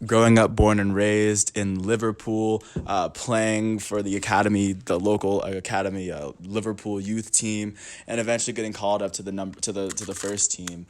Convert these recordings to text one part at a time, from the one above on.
growing up, born and raised in Liverpool, playing for the academy, the local academy, Liverpool youth team, and eventually getting called up to the first team.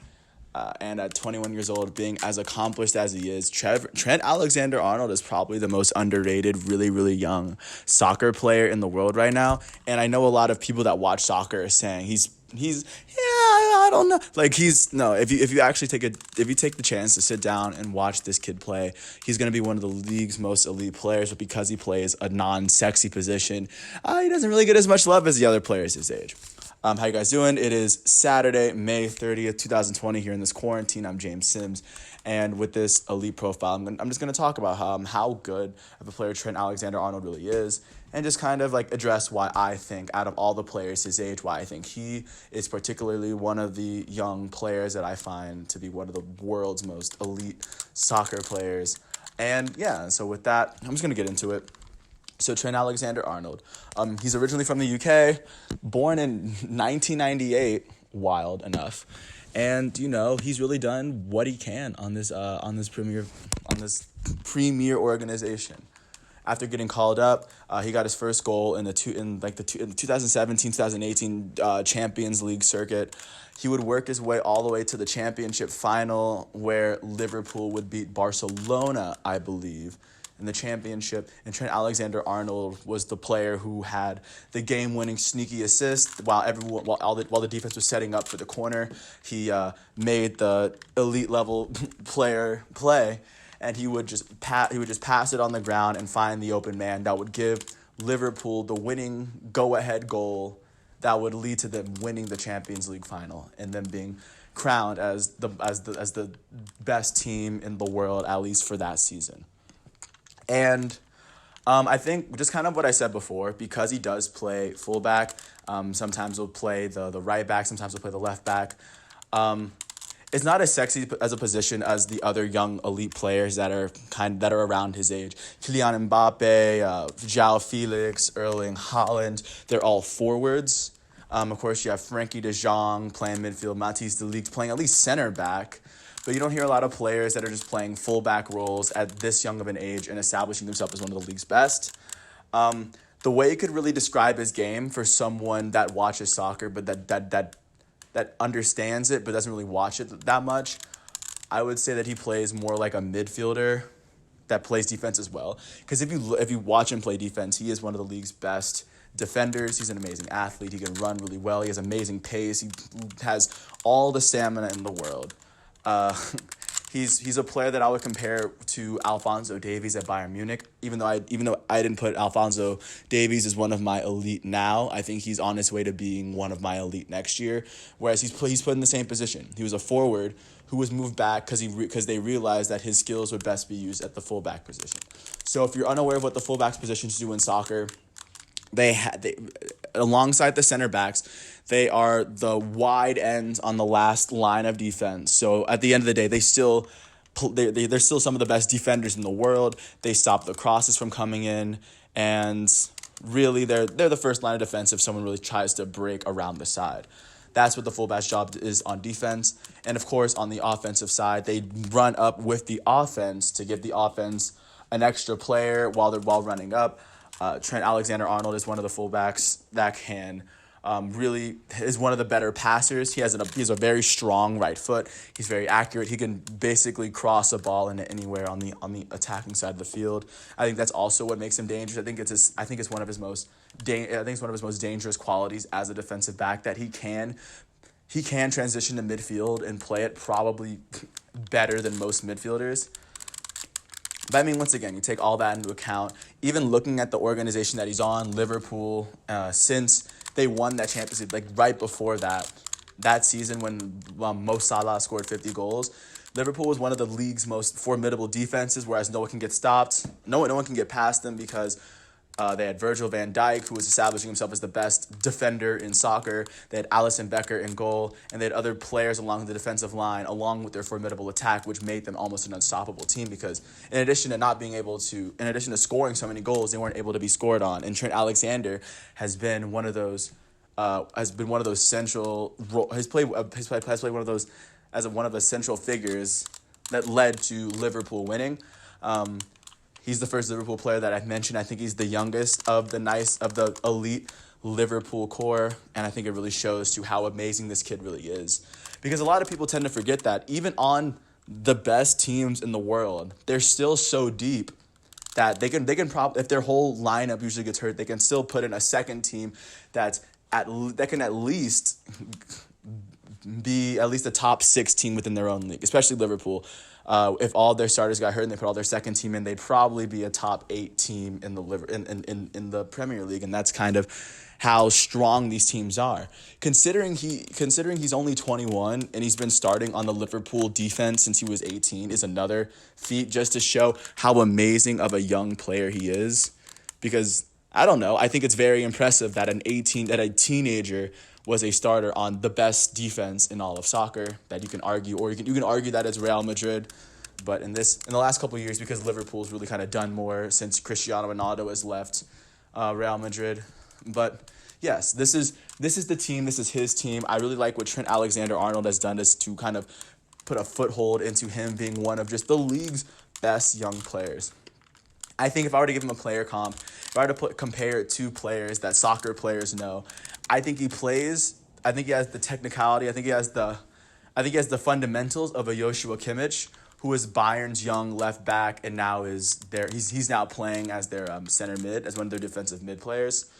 And at 21 years old, being as accomplished as he is, Trent Alexander-Arnold is probably the most underrated, really, really young soccer player in the world right now. And I know a lot of people that watch soccer are saying he's I don't know. Like he's no. If you actually if you take the chance to sit down and watch this kid play, he's gonna be one of the league's most elite players. But because he plays a non-sexy position, he doesn't really get as much love as the other players his age. How you guys doing? It is Saturday, May 30th, 2020 here in this quarantine. I'm James Sims, and with this elite profile, I'm just going to talk about how good of a player Trent Alexander-Arnold really is, and just kind of like address why I think out of all the players his age, why I think he is particularly one of the young players that I find to be one of the world's most elite soccer players. And yeah, so with that, I'm just going to get into it. So Trent Alexander-Arnold, he's originally from the UK, born in 1998, wild enough, and he's really done what he can on this premier organization. After getting called up, he got his first goal in the 2017-2018 Champions League circuit. He would work his way all the way to the championship final, where Liverpool would beat Barcelona, I believe, in the championship, and Trent Alexander-Arnold was the player who had the game-winning sneaky assist while the defense was setting up for the corner. He made the elite level player play, and he would just pass it on the ground and find the open man that would give Liverpool the winning go-ahead goal that would lead to them winning the Champions League final and them being crowned as the best team in the world, at least for that season. And I think just kind of what I said before, because he does play fullback, sometimes he'll play the right back, sometimes he'll play the left back. It's not as sexy as a position as the other young elite players that are around his age. Kylian Mbappe, João Felix, Erling Haaland, they're all forwards. Of course, you have Frankie de Jong playing midfield, Matthijs de Ligt playing at least center back. But you don't hear a lot of players that are just playing fullback roles at this young of an age and establishing themselves as one of the league's best. The way you could really describe his game for someone that watches soccer but that understands it but doesn't really watch it that much, I would say that he plays more like a midfielder that plays defense as well. Because if you watch him play defense, he is one of the league's best defenders. He's an amazing athlete. He can run really well. He has amazing pace. He has all the stamina in the world. He's a player that I would compare to Alphonso Davies at Bayern Munich. Even though I didn't put Alphonso Davies as one of my elite now, I think he's on his way to being one of my elite next year. Whereas he's put in the same position. He was a forward who was moved back because they realized that his skills would best be used at the fullback position. So if you're unaware of what the fullback's positions do in soccer, they alongside the center backs, they are the wide ends on the last line of defense. So at the end of the day, they're still some of the best defenders in the world. They stop the crosses from coming in, and really they're the first line of defense if someone really tries to break around the side. That's what the fullback's job is on defense. And of course, on the offensive side, they run up with the offense to give the offense an extra player while running up. Trent Alexander-Arnold is one of the fullbacks that can really is one of the better passers. He has a very strong right foot. He's very accurate. He can basically cross a ball into anywhere on the attacking side of the field. I think that's also what makes him dangerous. I think it's one of his most dangerous qualities as a defensive back, that he can transition to midfield and play it probably better than most midfielders. But I mean, once again, you take all that into account. Even looking at the organization that he's on, Liverpool, since they won that Champions League, like right before that season when Mo Salah scored 50 goals, Liverpool was one of the league's most formidable defenses, whereas no one can get stopped. No one can get past them because they had Virgil van Dijk, who was establishing himself as the best defender in soccer. They had Alisson Becker in goal, and they had other players along the defensive line, along with their formidable attack, which made them almost an unstoppable team. Because in addition to scoring so many goals, they weren't able to be scored on. And Trent Alexander has been one of those central. Has played one of those as one of the central figures that led to Liverpool winning. He's the first Liverpool player that I've mentioned. I think he's the youngest of the elite Liverpool core, and I think it really shows to how amazing this kid really is. Because a lot of people tend to forget that even on the best teams in the world, they're still so deep that they can probably, if their whole lineup usually gets hurt, they can still put in a second team that can at least be at least a top 6 team within their own league, especially Liverpool. If all their starters got hurt and they put all their second team in, they'd probably be a top 8 team in the Premier League, and that's kind of how strong these teams are. Considering he's only 21 and he's been starting on the Liverpool defense since he was 18 is another feat, just to show how amazing of a young player he is. Because I don't know, I think it's very impressive that a teenager was a starter on the best defense in all of soccer that you can argue, or you can argue that it's Real Madrid. But in the last couple of years, because Liverpool's really kind of done more since Cristiano Ronaldo has left Real Madrid. But yes, this is the team. This is his team. I really like what Trent Alexander-Arnold has done, is to kind of put a foothold into him being one of just the league's best young players. I think if I were to give him a player comp, if I were to compare it to players that soccer players know, I think he has the technicality. I think he has the fundamentals of a Joshua Kimmich, who is Bayern's young left back, and now he's now playing as their center mid, as one of their defensive mid players.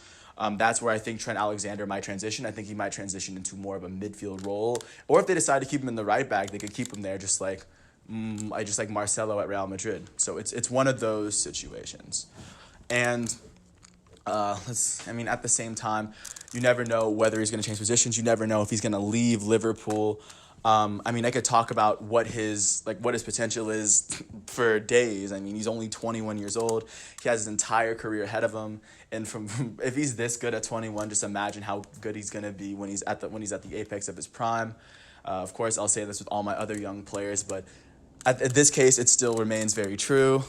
That's where I think Trent Alexander might transition. I think he might transition into more of a midfield role, or if they decide to keep him in the right back, they could keep him there, just like Marcelo at Real Madrid. So it's one of those situations, and at the same time, you never know whether he's going to change positions. You never know if he's going to leave Liverpool. I could talk about what his potential is for days. He's only 21 years old. He has his entire career ahead of him. And if he's this good at 21, just imagine how good he's going to be when he's at the apex of his prime. Of course, I'll say this with all my other young players, but at this case, it still remains very true.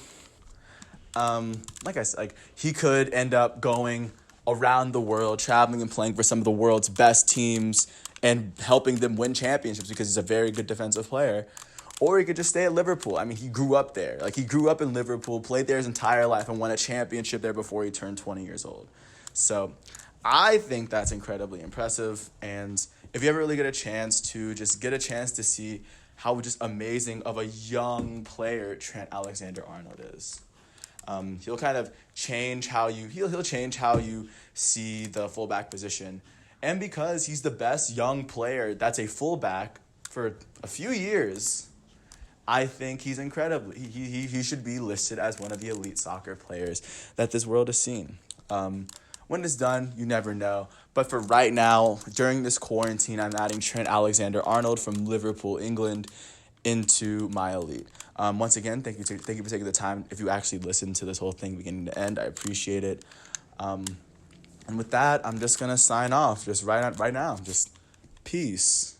Like I said, he could end up going around the world, traveling and playing for some of the world's best teams and helping them win championships because he's a very good defensive player. Or he could just stay at Liverpool. He grew up there. He grew up in Liverpool, played there his entire life, and won a championship there before he turned 20 years old. So I think that's incredibly impressive. And if you ever really get a chance to see how just amazing of a young player Trent Alexander-Arnold is. He'll kind of change how he'll change how you see the fullback position. And because he's the best young player that's a fullback for a few years, I think he's incredible. He should be listed as one of the elite soccer players that this world has seen. When it's done, you never know. But for right now, during this quarantine, I'm adding Trent Alexander-Arnold from Liverpool, England, into my elite. Once again, thank you for taking the time. If you actually listened to this whole thing beginning to end, I appreciate it. And with that, I'm just gonna sign off. Just right now. Just peace.